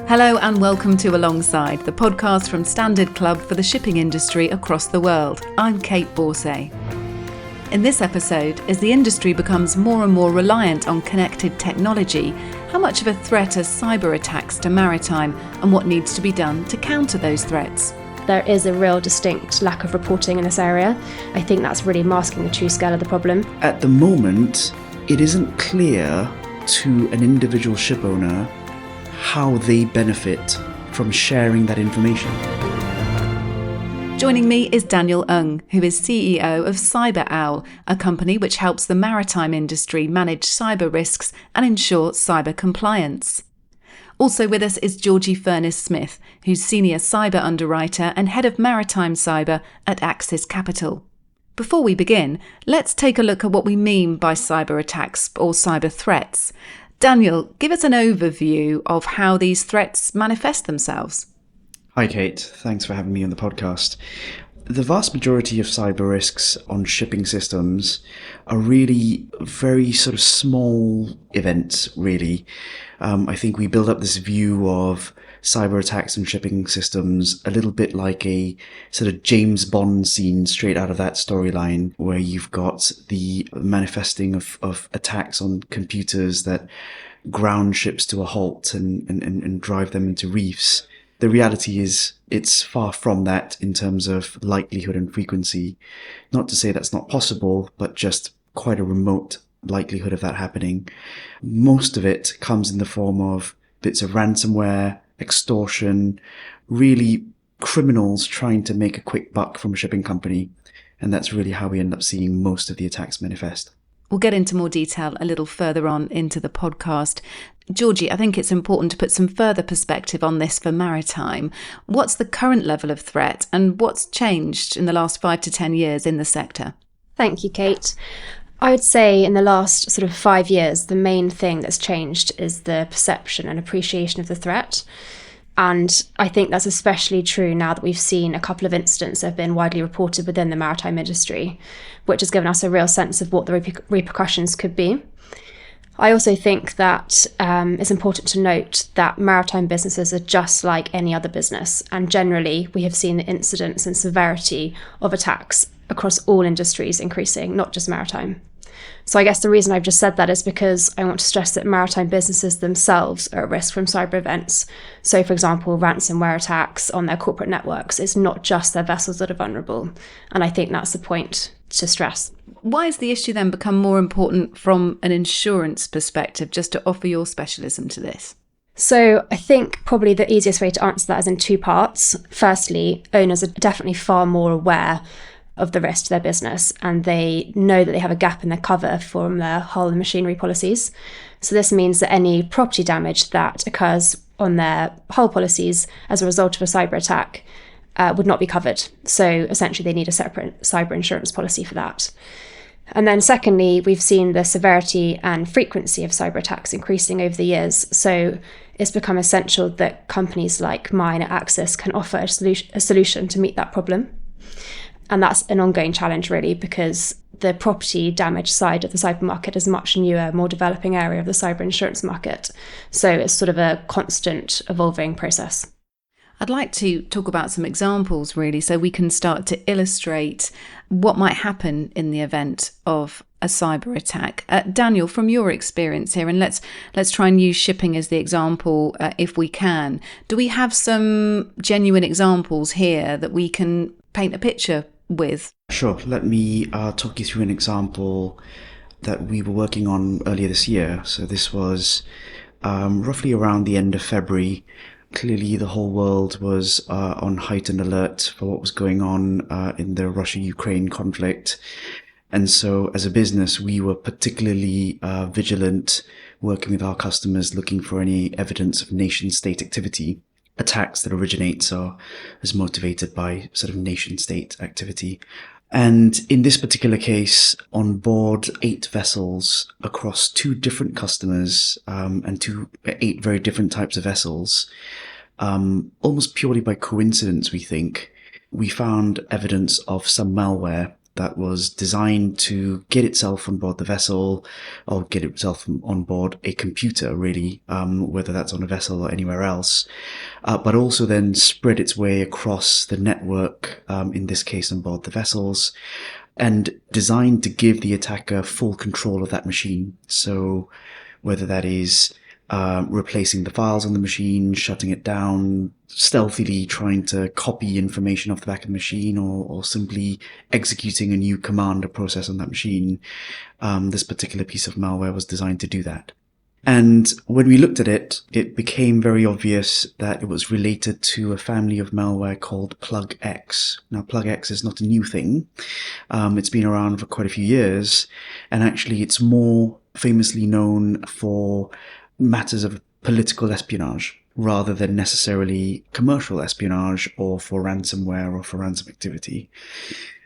Hello and welcome to Alongside, the podcast from Standard Club for the shipping industry across the world. I'm Kait Borsay. In this episode, as the industry becomes more and more reliant on connected technology, how much of a threat are cyber attacks to maritime and what needs to be done to counter those threats? There is a real distinct lack of reporting in this area. I think that's really masking the true scale of the problem. At the moment, it isn't clear to an individual ship owner how they benefit from sharing that information. Joining me is Daniel Ung, who is CEO of Cyber Owl, a company which helps the maritime industry manage cyber risks and ensure cyber compliance. Also with us is Georgie Furness-Smith, who's Senior Cyber Underwriter and Head of Maritime Cyber at Axis Capital. Before we begin, let's take a look at what we mean by cyber attacks or cyber threats. Daniel, give us an overview of how these threats manifest themselves. Hi Kate, thanks for having me on the podcast. The vast majority of cyber risks on shipping systems are really very sort of small events, really. I think we build up this view of cyber attacks on shipping systems a little bit like a sort of James Bond scene straight out of that storyline, where you've got the manifesting of attacks on computers that ground ships to a halt and drive them into reefs. The reality is it's far from that in terms of likelihood and frequency. Not to say that's not possible, but just quite a remote likelihood of that happening. Most of it comes in the form of bits of ransomware, extortion, really criminals trying to make a quick buck from a shipping company. And that's really how we end up seeing most of the attacks manifest. We'll get into more detail a little further on into the podcast. Georgie, I think it's important to put some further perspective on this for maritime. What's the current level of threat and what's changed in the last 5 to 10 years in the sector? Thank you, Kate. I would say in the last sort of 5 years, the main thing that's changed is the perception and appreciation of the threat. And I think that's especially true now that we've seen a couple of incidents that have been widely reported within the maritime industry, which has given us a real sense of what the repercussions could be. I also think that it's important to note that maritime businesses are just like any other business. And generally, we have seen the incidence and severity of attacks across all industries increasing, not just maritime. So I guess the reason I've just said that is because I want to stress that maritime businesses themselves are at risk from cyber events. So for example, ransomware attacks on their corporate networks. It's not just their vessels that are vulnerable. And I think that's the point to stress. Why has the issue then become more important from an insurance perspective, just to offer your specialism to this? So I think probably the easiest way to answer that is in two parts. Firstly, owners are definitely far more aware of the risk to their business, and they know that they have a gap in their cover from their hull and machinery policies. So this means that any property damage that occurs on their hull policies as a result of a cyber attack would not be covered. So essentially they need a separate cyber insurance policy for that. And then secondly, we've seen the severity and frequency of cyber attacks increasing over the years. So it's become essential that companies like mine at Axis can offer a solution to meet that problem. And that's an ongoing challenge, really, because the property damage side of the cyber market is a much newer, more developing area of the cyber insurance market. So it's sort of a constant evolving process. I'd like to talk about some examples, really, so we can start to illustrate what might happen in the event of a cyber attack. Daniel, from your experience here, and let's try and use shipping as the example if we can. Do we have some genuine examples here that we can paint a picture with? Sure. Let me talk you through an example that we were working on earlier this year. So this was roughly around the end of February. Clearly, the whole world was on heightened alert for what was going on in the Russia-Ukraine conflict. And so as a business, we were particularly vigilant, working with our customers, looking for any evidence of nation-state activity. Attacks that originate are as motivated by sort of nation-state activity. And in this particular case, on board 8 vessels across 2 different customers and 8 very different types of vessels, almost purely by coincidence, we think, we found evidence of some malware that was designed to get itself on board the vessel, or get itself on board a computer, really, whether that's on a vessel or anywhere else, but also then spread its way across the network, in this case on board the vessels, and designed to give the attacker full control of that machine. So whether that is replacing the files on the machine, shutting it down, stealthily trying to copy information off the back of the machine, or simply executing a new command or process on that machine, this particular piece of malware was designed to do that. And when we looked at it, it became very obvious that it was related to a family of malware called PlugX. Now, PlugX is not a new thing. It's been around for quite a few years, and actually it's more famously known for matters of political espionage rather than necessarily commercial espionage or for ransomware or for ransom activity.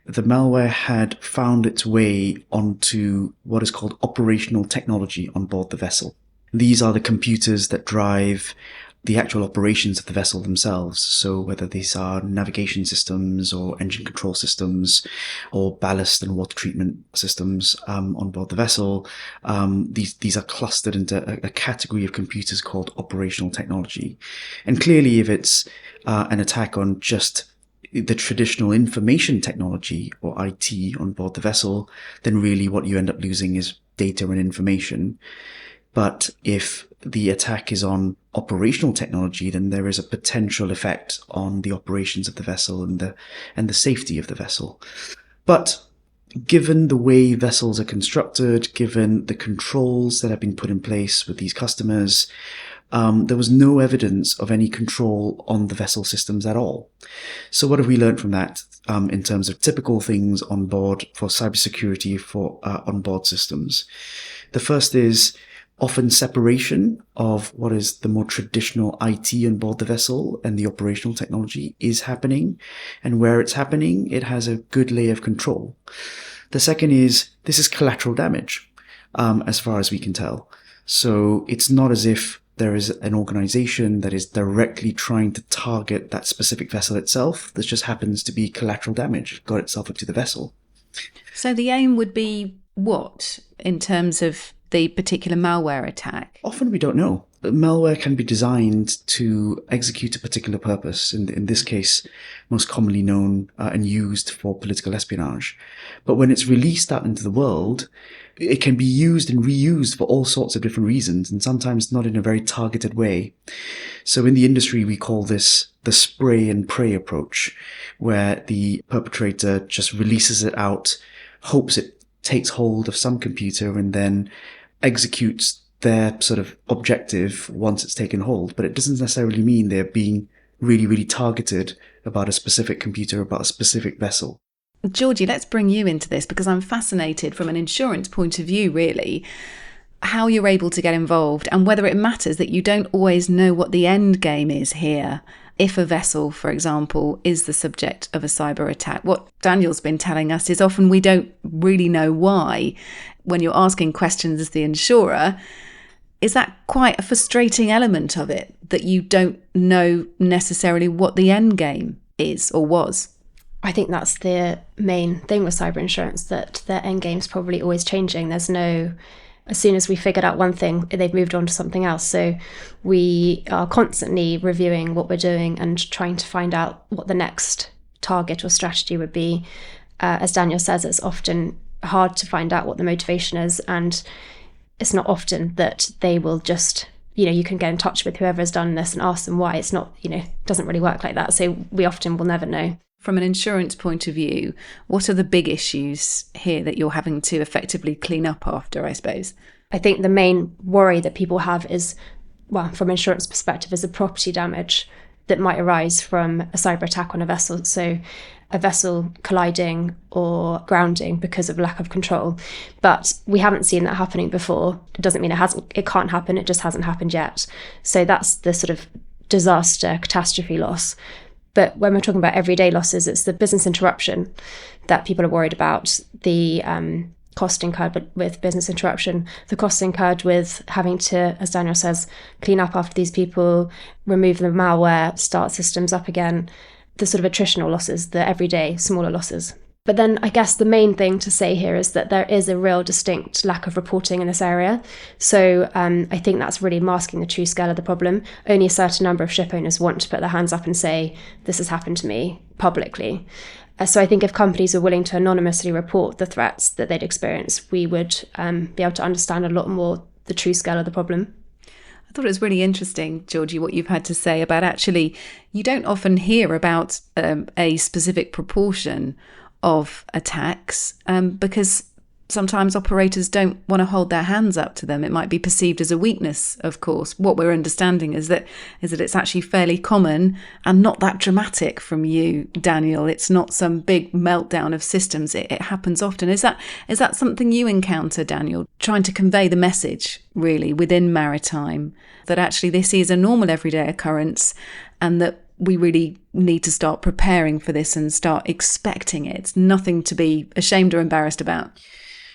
The malware had found its way onto what is called operational technology on board the vessel. These are the computers that drive the actual operations of the vessel themselves. So whether these are navigation systems or engine control systems or ballast and water treatment systems on board the vessel, these are clustered into a category of computers called operational technology. And clearly, if it's an attack on just the traditional information technology or IT on board the vessel, then really what you end up losing is data and information. But if the attack is on operational technology, then there is a potential effect on the operations of the vessel and the safety of the vessel. But given the way vessels are constructed, given the controls that have been put in place with these customers, there was no evidence of any control on the vessel systems at all. So what have we learned from that in terms of typical things on board for cybersecurity for onboard systems? The first is often separation of what is the more traditional IT on board the vessel and the operational technology is happening. And where it's happening, it has a good layer of control. The second is this is collateral damage, as far as we can tell. So it's not as if there is an organization that is directly trying to target that specific vessel itself. This just happens to be collateral damage, got itself into the vessel. So the aim would be what in terms of the particular malware attack? Often we don't know. Malware can be designed to execute a particular purpose, in this case, most commonly known and used for political espionage. But when it's released out into the world, it can be used and reused for all sorts of different reasons, and sometimes not in a very targeted way. So in the industry, we call this the spray and pray approach, where the perpetrator just releases it out, hopes it takes hold of some computer, and then executes their sort of objective once it's taken hold. But it doesn't necessarily mean they're being really, really targeted about a specific computer, about a specific vessel. Georgie, let's bring you into this because I'm fascinated from an insurance point of view, really, how you're able to get involved and whether it matters that you don't always know what the end game is here. If a vessel, for example, is the subject of a cyber attack, what Daniel's been telling us is often we don't really know why. When you're asking questions as the insurer, is that quite a frustrating element of it, that you don't know necessarily what the end game is or was? I think that's the main thing with cyber insurance, that their end game's probably always changing. There's no, as soon as we figured out one thing, they've moved on to something else. So we are constantly reviewing what we're doing and trying to find out what the next target or strategy would be. As Daniel says, it's often hard to find out what the motivation is, and it's not often that they will just, you can get in touch with whoever has done this and ask them why. It's not, it doesn't really work like that. So we often will never know. From an insurance point of view, what are the big issues here that you're having to effectively clean up after, I suppose? I think the main worry that people have is, well, from an insurance perspective, is the property damage that might arise from a cyber attack on a vessel. So a vessel colliding or grounding because of lack of control. But we haven't seen that happening before. It doesn't mean it can't happen, it just hasn't happened yet. So that's the sort of disaster, catastrophe loss. But when we're talking about everyday losses, it's the business interruption that people are worried about, the cost incurred with business interruption, the cost incurred with having to, as Daniel says, clean up after these people, remove the malware, start systems up again, the sort of attritional losses, the everyday smaller losses. But then I guess the main thing to say here is that there is a real distinct lack of reporting in this area. So I think that's really masking the true scale of the problem. Only a certain number of ship owners want to put their hands up and say, this has happened to me publicly. So I think if companies are willing to anonymously report the threats that they'd experience, we would be able to understand a lot more the true scale of the problem. I thought it was really interesting, Georgie, what you've had to say about actually, you don't often hear about a specific proportion of attacks because sometimes operators don't want to hold their hands up to them. It might be perceived as a weakness, of course. What we're understanding is that it's actually fairly common and not that dramatic from you, Daniel. It's not some big meltdown of systems. It happens often. Is that something you encounter, Daniel, trying to convey the message, really, within Maritime, that actually this is a normal everyday occurrence and that we really need to start preparing for this and start expecting it? It's nothing to be ashamed or embarrassed about.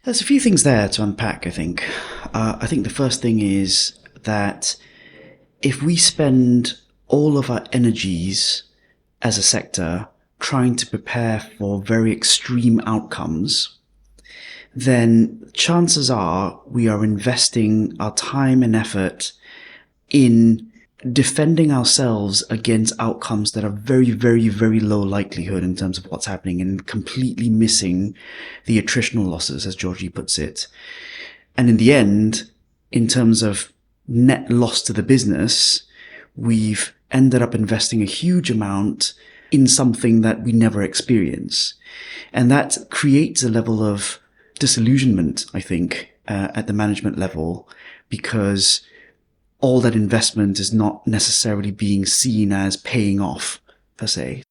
There's a few things there to unpack, I think. I think the first thing is that if we spend all of our energies as a sector trying to prepare for very extreme outcomes, then chances are we are investing our time and effort in defending ourselves against outcomes that are very, very, very low likelihood in terms of what's happening and completely missing the attritional losses, as Georgie puts it. And in the end, in terms of net loss to the business, we've ended up investing a huge amount in something that we never experience. And that creates a level of disillusionment, I think, at the management level, because all that investment is not necessarily being seen as paying off, per se.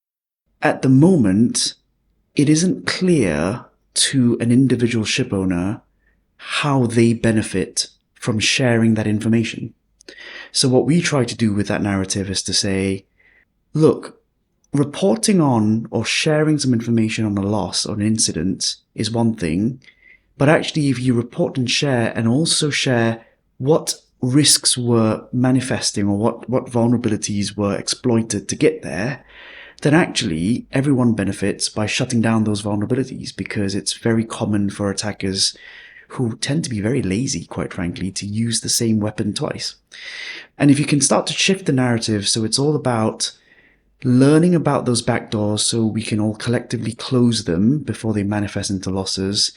At the moment, it isn't clear to an individual ship owner how they benefit from sharing that information. So what we try to do with that narrative is to say, look, reporting on or sharing some information on a loss or an incident is one thing, but actually if you report and share and also share what risks were manifesting or what vulnerabilities were exploited to get there, then actually everyone benefits by shutting down those vulnerabilities, because it's very common for attackers who tend to be very lazy, quite frankly, to use the same weapon twice. And if you can start to shift the narrative so it's all about learning about those backdoors so we can all collectively close them before they manifest into losses,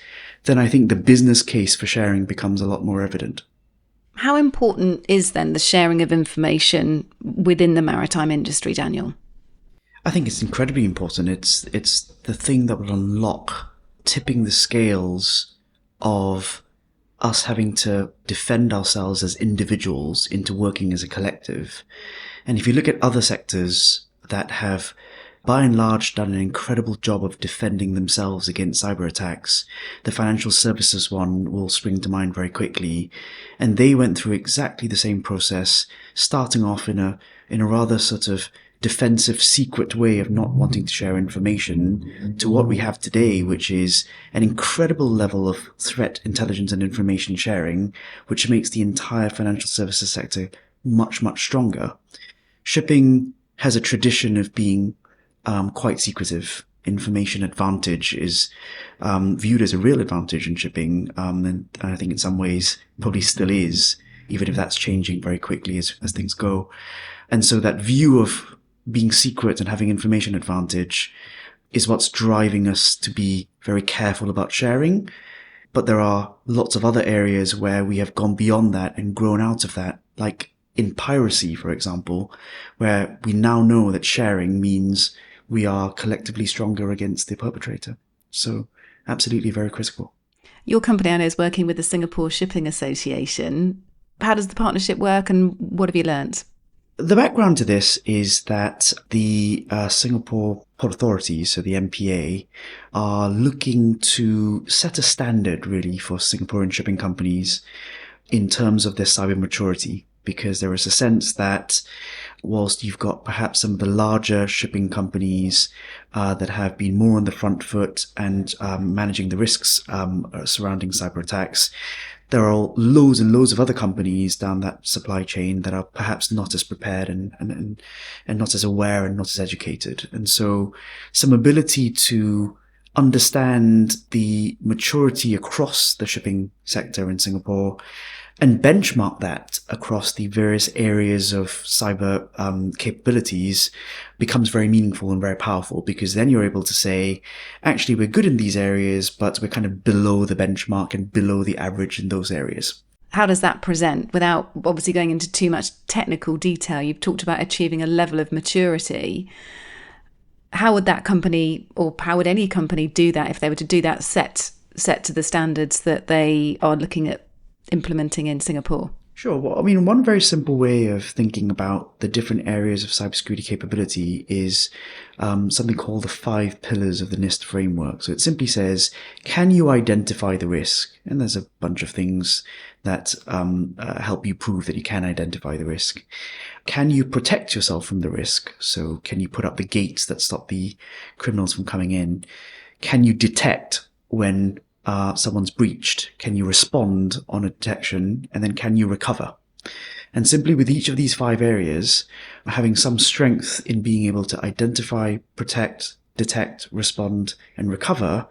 then I think the business case for sharing becomes a lot more evident. How important is then the sharing of information within the maritime industry, Daniel? I think it's incredibly important. It's the thing that will unlock tipping the scales of us having to defend ourselves as individuals into working as a collective. And if you look at other sectors that have by and large done an incredible job of defending themselves against cyber attacks, the financial services one will spring to mind very quickly. And they went through exactly the same process, starting off in a rather sort of defensive, secret way of not wanting to share information, to what we have today, which is an incredible level of threat intelligence and information sharing, which makes the entire financial services sector much, much stronger. Shipping has a tradition of being quite secretive. Information advantage is viewed as a real advantage in shipping, and I think in some ways probably still is, even if that's changing very quickly as things go. And so that view of being secret and having information advantage is what's driving us to be very careful about sharing. But there are lots of other areas where we have gone beyond that and grown out of that, like in piracy, for example, where we now know that sharing means we are collectively stronger against the perpetrator. So absolutely very critical. Your company, Anna, is working with the Singapore Shipping Association. How does the partnership work and what have you learnt? The background to this is that the Singapore Port Authority, so the MPA, are looking to set a standard really for Singaporean shipping companies in terms of their cyber maturity, because there is a sense that whilst you've got perhaps some of the larger shipping companies that have been more on the front foot and managing the risks surrounding cyber attacks, there are loads and loads of other companies down that supply chain that are perhaps not as prepared and not as aware and not as educated. And so some ability to understand the maturity across the shipping sector in Singapore, and benchmark that across the various areas of cyber capabilities becomes very meaningful and very powerful, because then you're able to say, actually, we're good in these areas, but we're kind of below the benchmark and below the average in those areas. How does that present without obviously going into too much technical detail? You've talked about achieving a level of maturity. How would that company, or how would any company do that if they were to do that set to the standards that they are looking at implementing in Singapore? Sure. Well, I mean, one very simple way of thinking about the different areas of cybersecurity capability is something called the 5 pillars of the NIST framework. So it simply says, can you identify the risk? And there's a bunch of things that help you prove that you can identify the risk. Can you protect yourself from the risk? So can you put up the gates that stop the criminals from coming in? Can you detect when someone's breached? Can you respond on a detection? And then can you recover? And simply with each of these 5 areas, having some strength in being able to identify, protect, detect, respond, and recover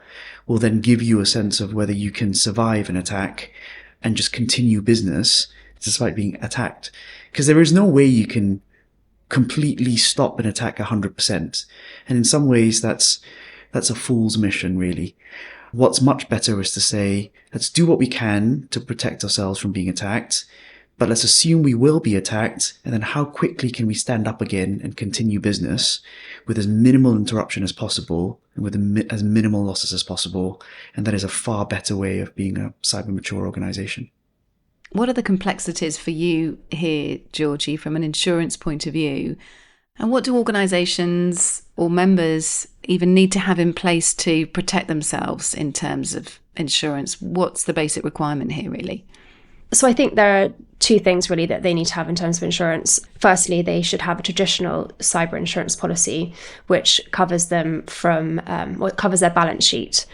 will then give you a sense of whether you can survive an attack and just continue business despite being attacked. Because there is no way you can completely stop an attack 100%. And in some ways, that's a fool's mission, really. What's much better is to say, let's do what we can to protect ourselves from being attacked, but let's assume we will be attacked, and then how quickly can we stand up again and continue business with as minimal interruption as possible and with as minimal losses as possible. And that is a far better way of being a cyber mature organization. What are the complexities for you here, Georgie, from an insurance point of view? And what do organisations or members even need to have in place to protect themselves in terms of insurance? What's the basic requirement here, really? So I think there are 2 things really that they need to have in terms of insurance. Firstly, they should have a traditional cyber insurance policy, which covers them from, covers their balance sheet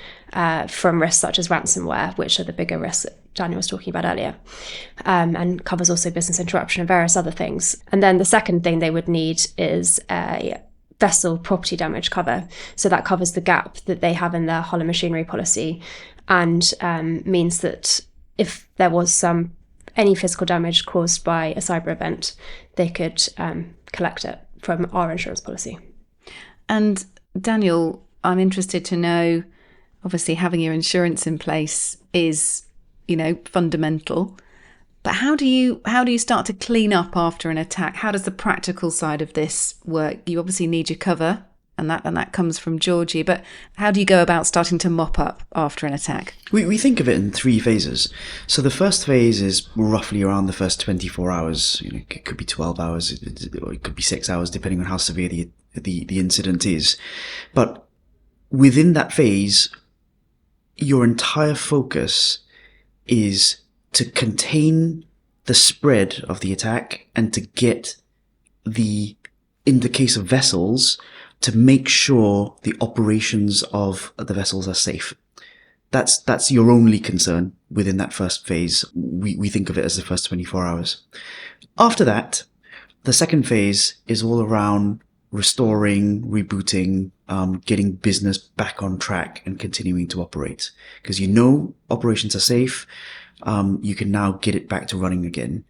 from risks such as ransomware, which are the bigger risks that Daniel was talking about earlier, and covers also business interruption and various other things. And then the second thing they would need is a vessel property damage cover. So that covers the gap that they have in their hull and machinery policy, and means that if there was any physical damage caused by a cyber event, they could collect it from our insurance policy. And Daniel, I'm interested to know, obviously having your insurance in place is, fundamental, but how do you start to clean up after an attack? How does the practical side of this work? You obviously need your cover, and that comes from Georgie, but how do you go about starting to mop up after an attack? We think of it in 3 phases. So the first phase is roughly around the first 24 hours. It could be 12 hours, or it could be 6 hours, depending on how severe the incident is. But within that phase, your entire focus is to contain the spread of the attack and to get in the case of vessels, to make sure the operations of the vessels are safe. That's your only concern within that first phase. We think of it as the first 24 hours. After that, the second phase is all around restoring, rebooting, getting business back on track and continuing to operate. Because operations are safe, you can now get it back to running again.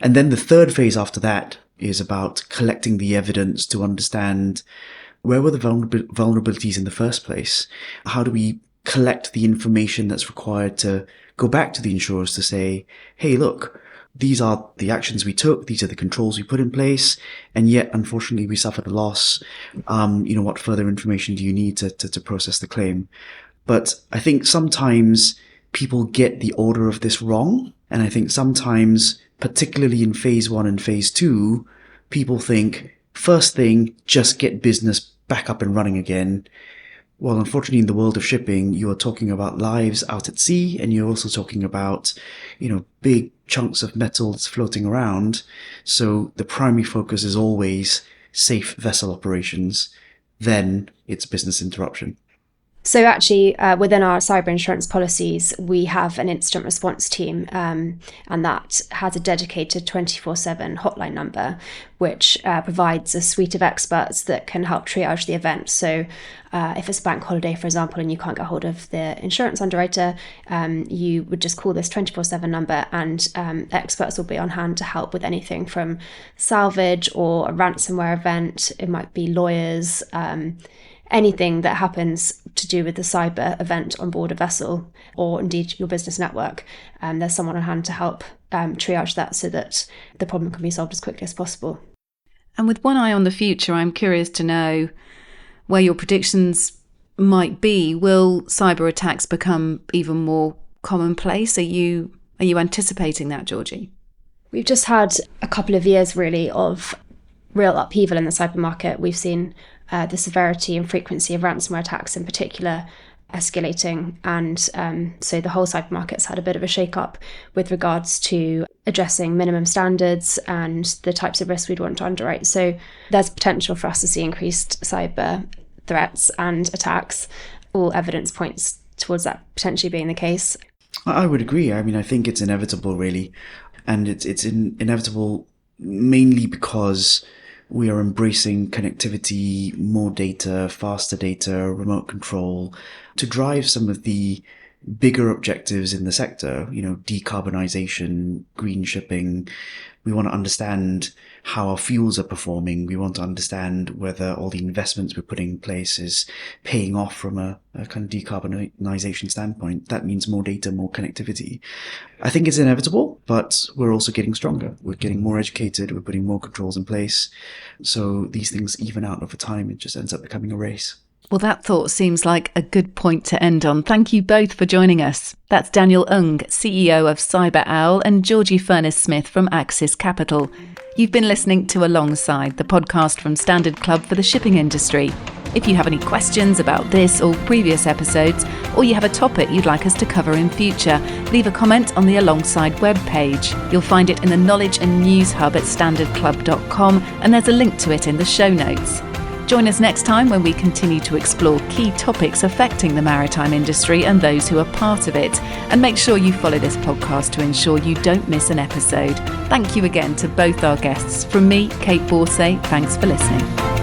And then the third phase after that is about collecting the evidence to understand where were the vulnerabilities in the first place? How do we collect the information that's required to go back to the insurers to say, hey, look, these are the actions we took, these are the controls we put in place, and yet, unfortunately, we suffered a loss. What further information do you need to process the claim? But I think sometimes people get the order of this wrong, and I think sometimes, particularly in phase 1 and phase 2, people think, first thing, just get business back up and running again. Well, unfortunately, in the world of shipping, you are talking about lives out at sea, and you're also talking about, big chunks of metals floating around. So the primary focus is always safe vessel operations. Then it's business interruption. So actually, within our cyber insurance policies, we have an instant response team, and that has a dedicated 24/7 hotline number, which provides a suite of experts that can help triage the event. So if it's a bank holiday, for example, and you can't get hold of the insurance underwriter, you would just call this 24/7 number, and experts will be on hand to help with anything from salvage or a ransomware event. It might be lawyers, anything that happens to do with the cyber event on board a vessel, or indeed your business network. There's someone on hand to help triage that so that the problem can be solved as quickly as possible. And with one eye on the future, I'm curious to know where your predictions might be. Will cyber attacks become even more commonplace? Are you anticipating that, Georgie? We've just had a couple of years really of real upheaval in the cyber market. We've seen the severity and frequency of ransomware attacks in particular escalating, and so the whole cyber market's had a bit of a shake-up with regards to addressing minimum standards and the types of risks we'd want to underwrite. So there's potential for us to see increased cyber threats and attacks. All evidence points towards that potentially being the case. I would agree. I mean, I think it's inevitable, really. And it's inevitable mainly because we are embracing connectivity, more data, faster data, remote control, to drive some of the bigger objectives in the sector, decarbonization, green shipping. We want to understand how our fuels are performing. We want to understand whether all the investments we're putting in place is paying off from a kind of decarbonization standpoint. That means more data, more connectivity. I think it's inevitable, but we're also getting stronger. We're getting more educated. We're putting more controls in place. So these things even out over time. It just ends up becoming a race. Well, that thought seems like a good point to end on. Thank you both for joining us. That's Daniel Ung, CEO of Cyber Owl, and Georgie Furness-Smith from Axis Capital. You've been listening to Alongside, the podcast from Standard Club for the shipping industry. If you have any questions about this or previous episodes, or you have a topic you'd like us to cover in future, leave a comment on the Alongside webpage. You'll find it in the Knowledge and News Hub at standardclub.com, and there's a link to it in the show notes. Join us next time when we continue to explore key topics affecting the maritime industry and those who are part of it. And make sure you follow this podcast to ensure you don't miss an episode. Thank you again to both our guests. From me, Kait Borsay, thanks for listening.